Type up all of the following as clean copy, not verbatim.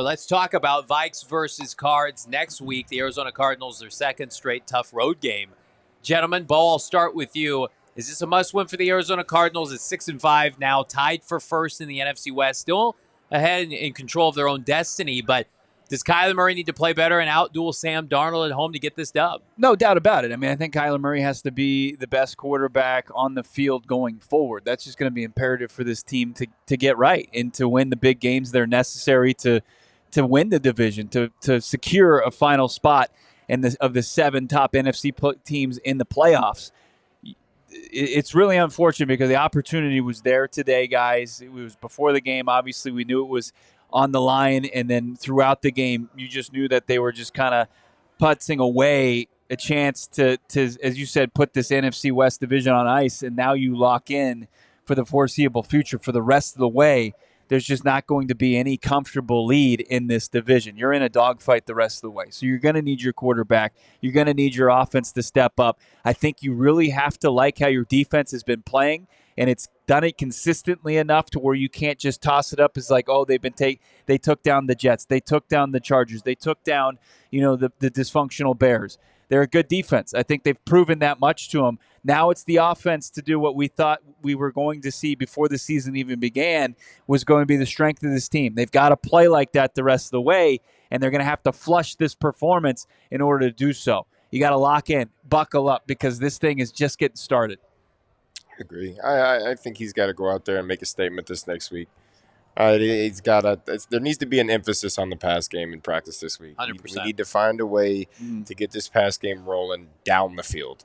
Let's talk about Vikes versus Cards next week. The Arizona Cardinals, their second straight tough road game. Gentlemen, Bo, I'll start with you. Is this a must-win for the Arizona Cardinals? It's 6-5 now, tied for first in the NFC West, still ahead and in control of their own destiny. But does Kyler Murray need to play better and outduel Sam Darnold at home to get this dub? No doubt about it. I mean, I think Kyler Murray has to be the best quarterback on the field going forward. That's just going to be imperative for this team to get right and to win the big games that are necessary to win the division, to secure a final spot of the 7 top NFC teams in the playoffs. It's really unfortunate because the opportunity was there today, guys. It was before the game. Obviously, we knew it was on the line, and then throughout the game, you just knew that they were just kind of putzing away a chance to, as you said, put this NFC West division on ice, and now you lock in for the foreseeable future for the rest of the way. There's just not going to be any comfortable lead in this division. You're in a dogfight the rest of the way. So you're going to need your quarterback. You're going to need your offense to step up. I think you really have to like how your defense has been playing, and it's done it consistently enough to where you can't just toss it up as like, oh, they took down the Jets. They took down the Chargers. They took down, the dysfunctional Bears. They're a good defense. I think they've proven that much to them. Now it's the offense to do what we thought we were going to see before the season even began was going to be the strength of this team. They've got to play like that the rest of the way, and they're going to have to flush this performance in order to do so. You got to lock in, buckle up, because this thing is just getting started. I agree. I think he's got to go out there and make a statement this next week. He's got there needs to be an emphasis on the pass game in practice this week. 100%. We need to find a way to get this pass game rolling down the field.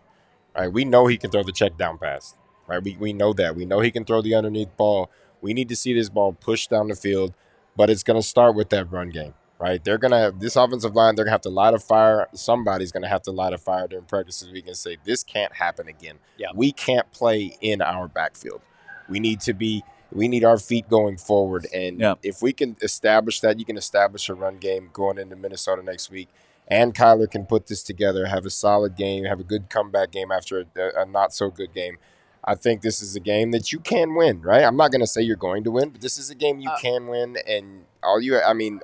Right? We know he can throw the check down pass. Right? We know that. We know he can throw the underneath ball. We need to see this ball pushed down the field, but it's going to start with that run game. Right? They're going to have this offensive line. They're going to have to light a fire. Somebody's going to have to light a fire during practice this week and say, this can't happen again. Yeah. We can't play in our backfield. We need our feet going forward. And if we can establish that, you can establish a run game going into Minnesota next week. And Kyler can put this together, have a solid game, have a good comeback game after a not-so-good game. I think this is a game that you can win, right? I'm not going to say you're going to win, but this is a game you can win. And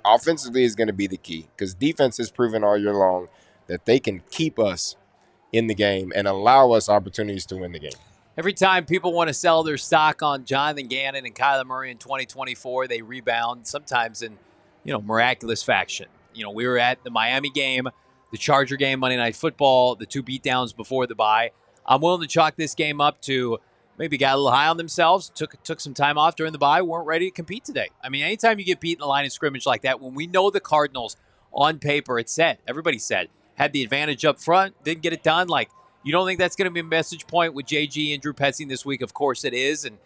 offensively is going to be the key because defense has proven all year long that they can keep us in the game and allow us opportunities to win the game. Every time people want to sell their stock on Jonathan Gannon and Kyler Murray in 2024, they rebound, sometimes in, miraculous fashion. We were at the Miami game, the Charger game, Monday Night Football, the 2 beatdowns before the bye. I'm willing to chalk this game up to maybe got a little high on themselves, took some time off during the bye, weren't ready to compete today. I mean, anytime you get beat in the line of scrimmage like that, when we know the Cardinals on paper, everybody said, had the advantage up front, didn't get it done, you don't think that's going to be a message point with JG and Drew Petzing this week? Of course it is. And,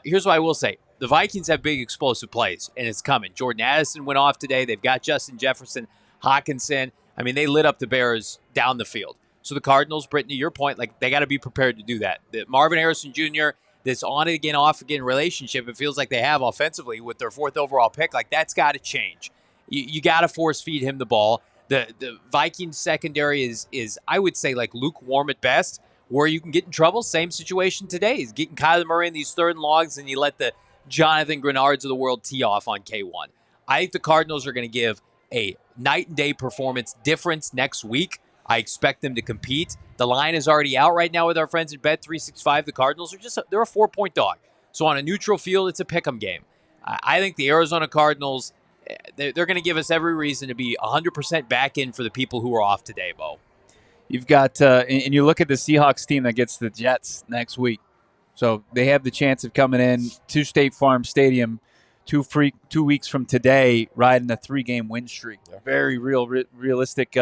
here's what I will say. The Vikings have big explosive plays, and it's coming. Jordan Addison went off today. They've got Justin Jefferson, Hawkinson. I mean, they lit up the Bears down the field. So the Cardinals, Brittany, your point, they got to be prepared to do that. The Marvin Harrison Jr., this on-again, off-again relationship, it feels like they have offensively with their 4th overall pick, that's got to change. You got to force-feed him the ball. The Vikings secondary is I would say, lukewarm at best, where you can get in trouble. Same situation today. He's getting Kyler Murray in these 3rd and longs, and you let the Jonathan Grenards of the world tee off on K1. I think the Cardinals are going to give a night-and-day performance difference next week. I expect them to compete. The line is already out right now with our friends at Bet365. The Cardinals they're a 4-point dog. So on a neutral field, it's a pick'em game. I think the Arizona Cardinals, they're going to give us every reason to be 100% back in for the people who are off today, Bo. You've got, and you look at the Seahawks team that gets the Jets next week. So they have the chance of coming in to State Farm Stadium 2 weeks from today, riding a 3-game win streak. Yeah. Very realistic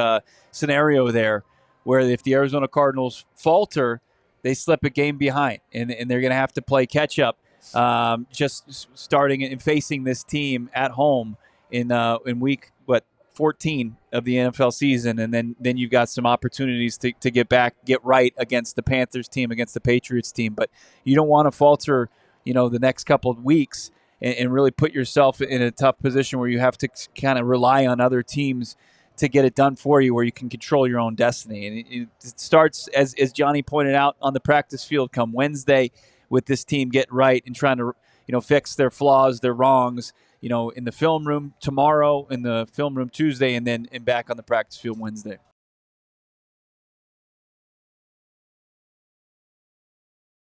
scenario there, where if the Arizona Cardinals falter, they slip a game behind, and they're going to have to play catch up. Just starting and facing this team at home in week 14 of the NFL season, and then you've got some opportunities to get right against the Panthers team, against the Patriots team. But you don't want to falter, the next couple of weeks and really put yourself in a tough position where you have to kind of rely on other teams to get it done for you, where you can control your own destiny. And it starts, as Johnny pointed out, on the practice field come Wednesday with this team getting right and trying to fix their flaws, their wrongs, in the film room tomorrow, in the film room Tuesday, and then back on the practice field Wednesday.